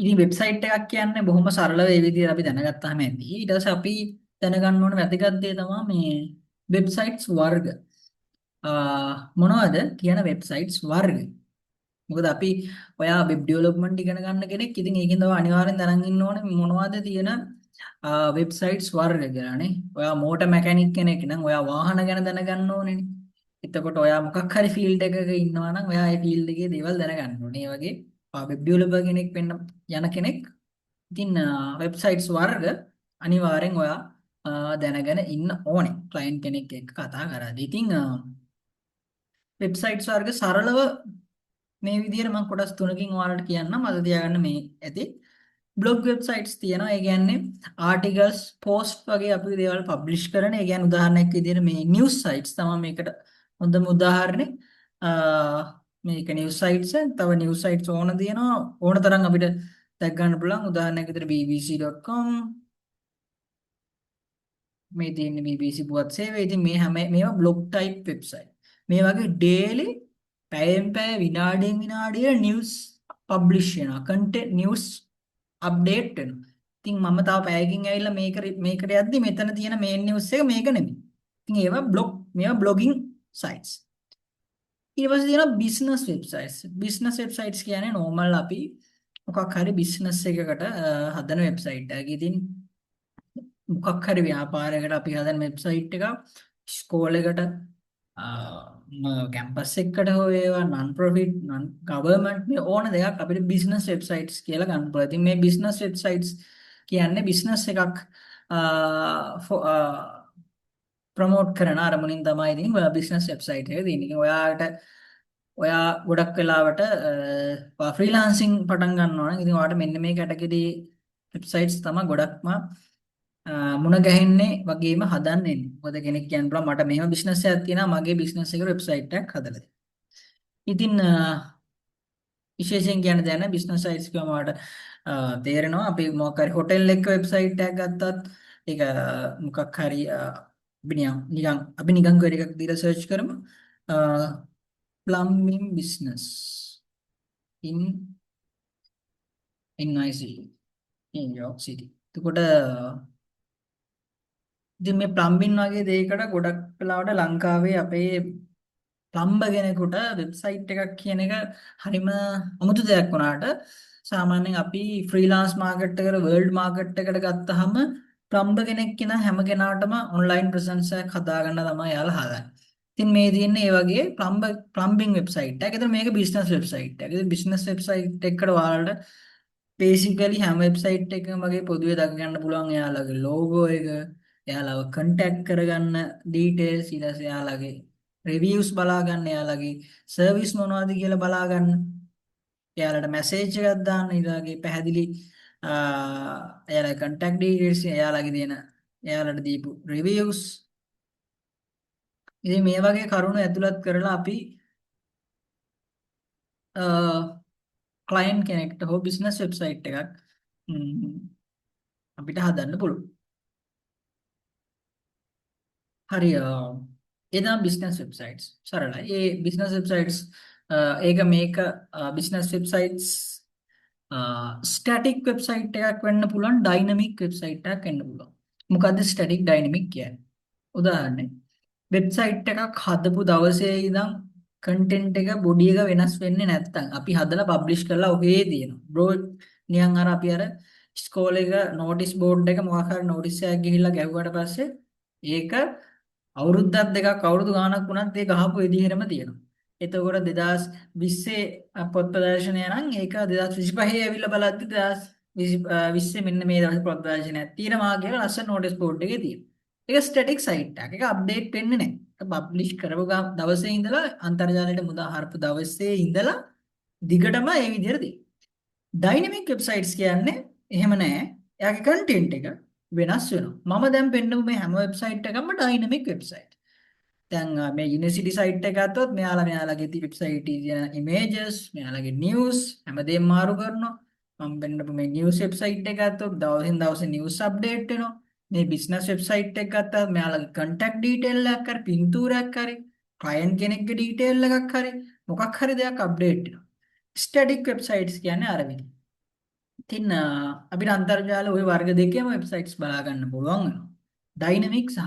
ඉතින් වෙබ්සයිට් එකක් කියන්නේ බොහොම සරලව ඒ විදිහට අපි දැනගත්තාම ඇති. ඊට පස්සේ අපි දැනගන්න ඕන වැදගත් දේ තමයි මේ වෙබ්සයිට්ස් වර්ග. මොනවද කියන වෙබ්සයිට්ස් වර්ග. මොකද අපි ඔයා වෙබ් ඩෙවලොප්මන්ට් ඉගෙන ගන්න කෙනෙක් ඉතින් ඒකෙන් තමයි අනිවාර්යෙන් දැනන් ඉන්න ඕනේ මොනවද තියෙන වෙබ්සයිට්ස් වර්ග කියලානේ. ඔයා මෝටර් මැකැනික් කෙනෙක් නම් ඔයා වාහන ගැන දැනගන්න ඕනේනේ. එතකොට ඔයා මොකක් හරි ෆීල්ඩ් එකක ඉන්නවා නම් ඔයා ඒ ෆීල්ඩ් එකේ දේවල් දැනගන්න ඕනේ. ඒ වගේ වෙබ් ඩෙවලොපර් කෙනෙක් වෙන්න යන කෙනෙක් ඉතින් වෙබ්සයිට්ස් වර්ග අනිවාර්යෙන් ඔයා දැනගෙන ඉන්න ඕනේ. ක්ලයන්ට් කෙනෙක් එක්ක කතා කරද්දී. ඉතින් වෙබ්සයිට්ස් වර්ග සරලව මේ විදිහට මම කොටස් තුනකින් ඔයාලට කියන්නම්. අද තියාගන්න මේ ඇති. බ්ලොග් වෙබ්සයිට්ස් තියෙනවා. ඒ කියන්නේ ආටිකල්ස්, පෝස්ට් වගේ අපි දේවල් පබ්ලිෂ් කරන. ඒ කියන්නේ උදාහරණයක් විදිහට මේ නිවුස් සයිට්ස් තමයි මේකට හොඳම උදාහරණේ. මේක නිවුස් සයිට්ස්. තව නිවුස් සයිට්ස් ඕන තියෙනවා. ඕන තරම් අපිට දැක් ගන්න පුළුවන්. උදාහරණයක් විදිහට bbc.com මේ තියෙන්නේ BBC පුවත් සේවය. ඉතින් මේ හැම මේවා බ්ලොග් ටයිප් වෙබ්සයිට්. මේ වගේ ඩේලි පැයෙන් පැය විනාඩියෙන් විනාඩියට නිවුස් පබ්ලිෂ් වෙනවා. කන්ටෙන්ට් නිවුස් අප්ඩේට් වෙනවා. ඉතින් මම තව පැයකින් ඇවිල්ලා මේකට යද්දි මෙතන තියෙන මේන් නිවුස් එක මේක නෙමෙයි. ඉතින් මේවා බ්ලොගින් සයිට්ස්. ඊට පස්සේ තියෙනවා බිස්නස් වෙබ්සයිට්ස්. බිස්නස් වෙබ්සයිට්ස් කියන්නේ නෝමල් අපි මොකක් හරි බිස්නස් එකකට හදන වෙබ්සයිට් එකක්. ඉතින් මොකක් හරි ව්‍යාපාරයකට අපි හදන වෙබ්සයිට් එකක් ස්කෝලයකට කැම්පස් එකකට හෝ ඒවා නන් ප්‍රොෆිට් නන් ගවර්න්මන්ට් මේ ඕන දෙයක් අපිට බිස්නස් වෙබ්සයිට්ස් කියලා ගන්න පුළුවන්. ඉතින් මේ බිස්නස් වෙබ්සයිට්ස් කියන්නේ බිස්නස් එකක් ප්‍රොමෝට් කරන අරමුණින් තමයි ඉතින් බිස්නස් වෙබ්සයිට් එක තියෙන්නේ. ඉතින් ඔයා ගොඩක් වෙලාවට ෆ්‍රීලාන්සින් පටන් ගන්නවා නම් ඉතින් ඔයාලට මෙන්න මේ කැටගරි වෙබ්සයිට්ස් තමයි ගොඩක්ම මුණ ගැහෙන්නේ වගේම හදන්න එන්නේ. මොකද කෙනෙක් කියන්න පුළුවන් මට මෙහෙම බිස්නස් එකක් තියෙනවා මගේ බිස්නස් එකට වෙබ්සයිට් එකක් හදලා දෙන්න. ඉතින් විශේෂයෙන් කියන්න දෙයක් නැහැ බිස්නස් සයිට්ස් කියවම ඔයාලට තේරෙනවා අපි මොකක් හරි හොටෙල් එක වෙබ්සයිට් එකක් ගත්තත් ඒක මොකක් හරි අපි නිකන් query එකක් දීලා සර්ච් කරමු plumbing business in NYC in New York City. එතකොට ඉතින් මේ ප්ලම්බින් වගේ දෙයකට ගොඩක් වෙලාවට ලංකාවේ අපේ ප්ලම්බර් කෙනෙකුට වෙබ්සයිට් එකක් කියන එක හරිම අමුතු දෙයක් වුණාට සාමාන්‍යයෙන් අපි ෆ්‍රීලාන්ස් මාකට් එකට වර්ල්ඩ් මාකට් එකට ගත්තාම ප්ලම්බර් කෙනෙක් කියන හැම කෙනාටම ඔන්ලයින් ප්‍රසන්ස් එකක් හදාගන්න තමයි යාලා හදන්නේ. ඉතින් මේ තියෙන්නේ මේ වගේ ප්ලම්බින් වෙබ්සයිට් එකක්. ඒතර මේක බිස්නස් වෙබ්සයිට් එකක්. ඉතින් බිස්නස් වෙබ්සයිට් එකකට ඔයාලට බේසිකලි හැම වෙබ්සයිට් එකකම වගේ පොදුවේ දක ගන්න පුළුවන් එයාලගේ ලෝගෝ එක එයාලව කන්ටැක්ට් කරගන්න ඩීටේල්ස් ඊට පස්සේ එයාලගේ රිවිව්ස් බලා ගන්න එයාලගේ සර්විස් මොනවද කියලා බලා ගන්න එයාලට මැසේජ් එකක් දාන්න ඊට වගේ පැහැදිලි එයාලගේ කන්ටැක්ට් ඩීටේල්ස් එයාලගේ දෙන එයාලට දීපු රිවිව්ස් ඉතින් මේ වගේ කරුණු ඇතුළත් කරලා අපි ක්ලයන්ට් කෙනෙක්ට හෝ බිස්නස් වෙබ්සයිට් එකක් අපිට හදන්න පුළුවන්. හරි ඒ තමයි බිස්නස් වෙබ්සයිට්ස් සරලයි. ඒ බිස්නස් වෙබ්සයිට්ස් ඒක මේක බිස්නස් වෙබ්සයිට්ස් ස්ටැටික් වෙබ්සයිට් එකක් වෙන්න පුළුවන් ඩයිනමික් වෙබ්සයිට් එකක් වෙන්න පුළුවන්. මොකද්ද ස්ටැටික් ඩයිනමික් කියන්නේ? උදාහරණයක් වෙබ්සයිට් එකක් හදපු දවසේ ඉඳන් කන්ටෙන්ට් එක බොඩි එක වෙනස් වෙන්නේ නැත්තම් අපි හදලා පබ්ලිෂ් කරලා ඔහේ දිනනවා. බ්‍රෝ නිකන් අපි ස්කෝල් එක නෝටිස් බෝඩ් එක මොකක් හරි නෝටිස් එකක් ගිහිල්ලා ගැහුවට පස්සේ ඒක අවුරුද්දක් දෙකක් අවුරුදු ගාණක් වුණත් ඒ ගහපු විදිහටම තියෙනවා. එතකොට 2020 පොත් ප්‍රදර්ශනය නම් ඒක 2025 ඇවිල්ලා බලද්දි 2020 මෙන්න මේ දවසේ පොත් ප්‍රදර්ශනයක් තියෙනවා කියලා ලස්සන නෝටිස් බෝඩ් එකේ තියෙනවා. ඒක ස්ටැටික් සයිට් එකක්. ඒක අප්ඩේට් වෙන්නේ නැහැ. ඒක පබ්ලිෂ් කරපු දවසේ ඉඳලා අන්තර්ජාලයට මුදා හරපු දවසේ ඉඳලා දිගටම මේ විදිහට තියෙනවා. ඩයිනමික් වෙබ්සයිට්ස් කියන්නේ එහෙම නැහැ. එයාගේ කන්ටෙන්ට් එක වෙනස් වෙනවා. මම දැන් පෙන්නපු මේ හැම වෙබ්සයිට් එකක්ම ඩයිනමික් වෙබ්සයිට්. දැන් මේ යුනිවර්සිටි සයිට් එක ගත්තොත් මෙයාලගේ වෙබ්සයිට් තියෙන ඉමේජස්, මෙයාලගේ නිවුස් හැමදේම මාරු කරනවා. මම පෙන්නපු මේ නිවුස් වෙබ්සයිට් එක ගත්තොත් දවසින් දවස නිවුස් අප්ඩේට් වෙනවා. මේ බිස්නස් වෙබ්සයිට් එක ගත්තා මෙයාලගේ කන්ටැක්ට් ඩීටේල් එකක් හරි පින්තූරයක් හරි ක්ලයන්ට් කෙනෙක්ගේ ඩීටේල් එකක් හරි මොකක් හරි දෙයක් අප්ඩේට් වෙනවා. ස්ටැටික් වෙබ්සයිට්ස් කියන්නේ අර විදිහ. ඉතින් අපිට අන්තර්ජාල ওই වර්ග දෙකේම වෙබ්සයිට්ස් බලා ගන්න පුළුවන් වෙනවා. ඩයිනමික් සහ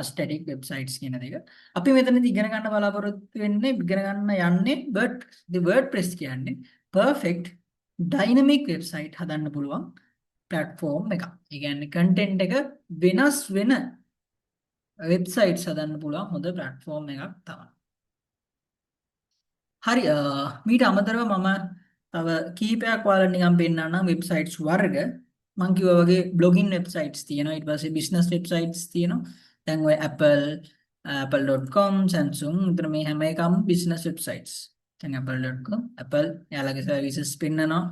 ස්ටැටික් වෙබ්සයිට්ස් කියන දෙක. අපි මෙතනදී ඉගෙන ගන්න බලාපොරොත්තු වෙන්නේ ඉගෙන ගන්න යන්නේ WordPress කියන්නේ perfect dynamic website හදන්න පුළුවන් platform එකක්. ඒ කියන්නේ content එක වෙනස් වෙන වෙබ්සයිට්ස් හදන්න පුළුවන් හොඳ platform එකක් තමයි. හරි මීට අමතරව මම තව කීපයක් ඔයාලට නිකන් පෙන්නන්නම් වෙබ්සයිට්ස් වර්ග. මම කිව්වා වගේ blogging වෙබ්සයිට්ස් තියෙනවා. ඊට පස්සේ business වෙබ්සයිට්ස් තියෙනවා. දැන් ඔය apple.com Samsung විතර මේ හැම එකම business වෙබ්සයිට්ස්. දැන් apple.com Apple එයාලගේ services පෙන්නනවා.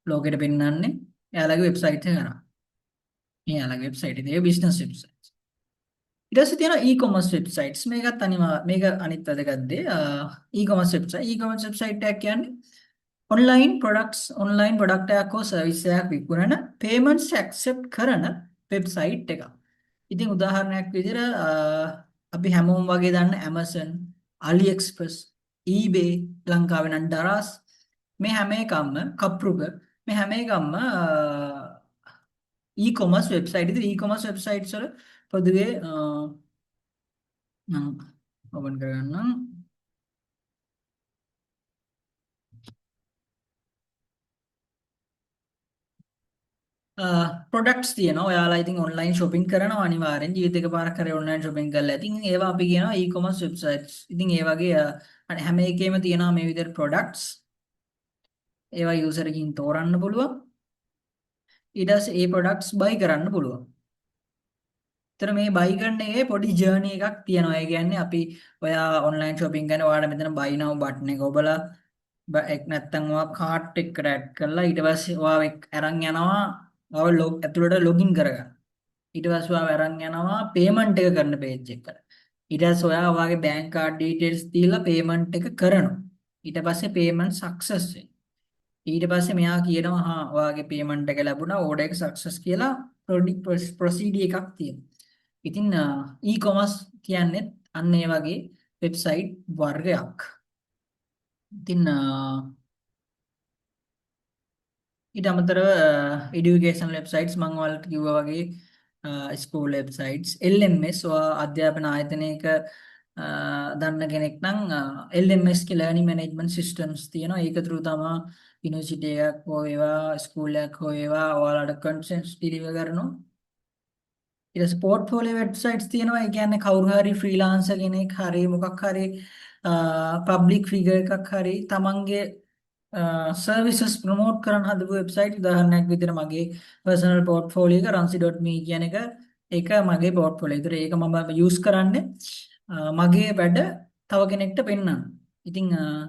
ලෝකෙට පෙන්නන්නේ එයාලගේ වෙබ්සයිට් එක කරා. මේ එයාලගේ වෙබ්සයිට් එකේ business වෙබ්සයිට්. ඊට පස්සේ තියෙනවා e-commerce websites. මේක අනිත් වැදගත් දේ. e-commerce website එකක් කියන්නේ online product එකක් හෝ service එකක් විකුණන payments accept කරන website එකක්. ඉතින් උදාහරණයක් විදිහට අපි හැමෝම වගේ දන්න Amazon, AliExpress, eBay, ලංකාවේ නම් Daraz මේ හැම එකක්ම කප්රුග මේ හැම එකක්ම e-commerce website. ඉතින් e-commerce websites වල පොදුවේ මම ඕපන් කරගන්නම්. ප්‍රොඩක්ට්ස් තියෙනවා. ඔයාලා ඉතින් ඔන්ලයින් shopping කරනවා අනිවාර්යෙන්. ජීවිතේ එකපාරක් කරේ ඔන්ලයින් shopping කරලා. ඉතින් ඒවා අපි කියනවා e-commerce websites. ඉතින් ඒ වගේ හැම එකේම තියෙනවා මේ විදිහට products. ඒවා user එකකින් තෝරන්න පුළුවන්. ඊට පස්සේ ඒ products buy කරන්න පුළුවන්. ඒතර මේ buy කරන එකේ පොඩි journey එකක් තියෙනවා. ඒ කියන්නේ අපි ඔයා online shopping කරන ඔයාලා මෙතන buy now button එක ඔබලා එක් නැත්තම් ඔයා cart එකට add කරලා ඊට පස්සේ ඔයා අරන් යනවා ඔයා ඇතුළට login කරගන්න. ඊට පස්සේ ඔයා අරන් යනවා payment එක කරන page එකට. ඊට පස්සේ ඔයා ඔයාගේ bank card details දීලා payment එක කරනවා. ඊට පස්සේ payment success වෙනවා. ඊට පස්සේ මෙයා කියනවා ඔයාගේ payment එක ලැබුණා order එක success කියලා procedure එකක් තියෙනවා. ඉතින් e-commerce කියන්නේ අන්න ඒ වගේ වෙබ්සයිට් වර්ගයක්. ඉතින් ඊට අමතරව education websites මම ඔයාලට කිව්වා වගේ school websites LMS අධ්‍යාපන ආයතනයක දන්න කෙනෙක් නම් LMS කියලා learning management systems තියෙනවා. ඒක through තමයි යුනිවර්සිටි එකක් හෝ ඒවා ස්කූල් එකක් හෝ ඒවා ඔයාලට contents deliver කරනවා. ඊට පස්සේ පෝර්ට්ෆෝලියෝ වෙබ්සයිට්ස් තියෙනවා. ඒ කියන්නේ කවුරු හරි ෆ්‍රීලාන්සර් කෙනෙක් හරි මොකක් හරි පබ්ලික් ෆිගර් එකක් හරි තමන්ගේ සර්විසස් ප්‍රොමෝට් කරන හදපු වෙබ්සයිට්. උදාහරණයක් විදිහට මගේ පර්සනල් පෝර්ට්ෆෝලියෝ එක ransi.me කියන එක මගේ පෝර්ට්ෆෝලියෝ. ඒතර ඒක මම යූස් කරන්නේ මගේ වැඩ තව කෙනෙක්ට පෙන්වන්න. ඉතින්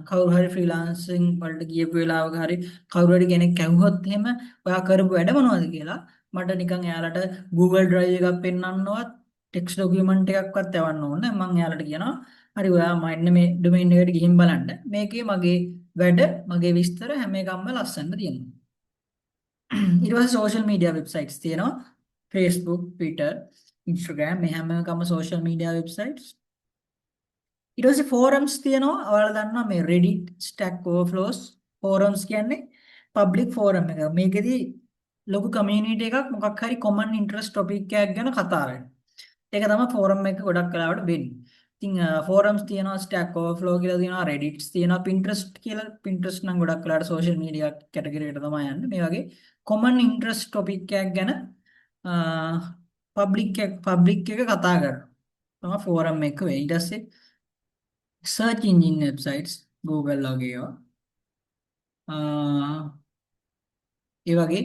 කවුරු හරි ෆ්‍රීලාන්සින් වලට ගියපු වෙලාවක හරි කවුරු හරි කෙනෙක් ඇහුවොත් එහෙම ඔයා කරපු වැඩ මොනවද කියලා මට නිකන් එයාලට Google Drive එකක් පෙන්වන්නවත් ටෙක්ස්ට් ડોකියුමන්ට් එකක්වත් එවන්න ඕනේ. මම එයාලට කියනවා හරි ඔයා මෙන්න මේ ඩොමේන් එකට ගිහින් බලන්න. මේකේ මගේ වැඩ මගේ විස්තර හැම එකක්ම ලස්සනට තියෙනවා. ඊට පස්සේ social media websites තියෙනවා. Facebook, Twitter, Instagram මේ හැම එකම social media websites. ඊට පස්සේ forums තියෙනවා. ඔයාලා දන්නවා මේ Reddit, Stack Overflows forums කියන්නේ public forum එක. මේකෙදී ලොකු community එකක් මොකක් හරි common interest topic එකක් ගැන කතා වෙනවා. ඒක තමයි forum එක ගොඩක් වෙලාවට වෙන්නේ. ඉතින් forums තියෙනවා, Stack Overflow කියලා තියෙනවා, Reddit තියෙනවා, Pinterest නම් ගොඩක් වෙලාවට social media category එකට තමයි යන්නේ. මේ වගේ common interest topic එකක් ගැන public එක කතා කරනවා. තමයි forum එක වෙන්නේ. ඊට පස්සේ search engine websites Google වගේ ඒවා. ඒ වගේ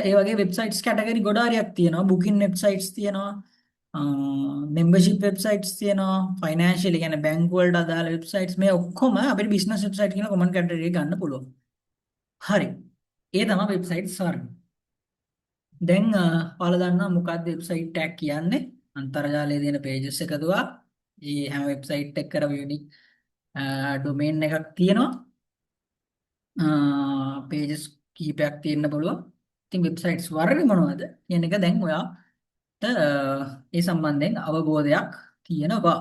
ඒ වගේ වෙබ්සයිට්ස් කැටගරි ගොඩාරියක් තියෙනවා. බුකින් වෙබ්සයිට්ස් තියෙනවා. membership websites තියෙනවා. financial කියන්නේ බැංකු වලට අදාළ වෙබ්සයිට්ස් මේ ඔක්කොම අපිට business website කියන common category එක ගන්න පුළුවන්. හරි. ඒ තමයි වෙබ්සයිට්ස් වර්ග. දැන් ඔයාලා දන්නවා මොකක්ද වෙබ්සයිට් එකක් කියන්නේ? අන්තර්ජාලයේ තියෙන pages එකතුවා. මේ හැම වෙබ්සයිට් එක කරව unique domain එකක් තියෙනවා. pages කීපයක් තියෙන්න පුළුවන්. ඉතින් වෙබ්සයිට්ස් වර්ග මොනවද කියන එක දැන් ඔයාට ඒ සම්බන්ධයෙන් අවබෝධයක් තියෙනවා.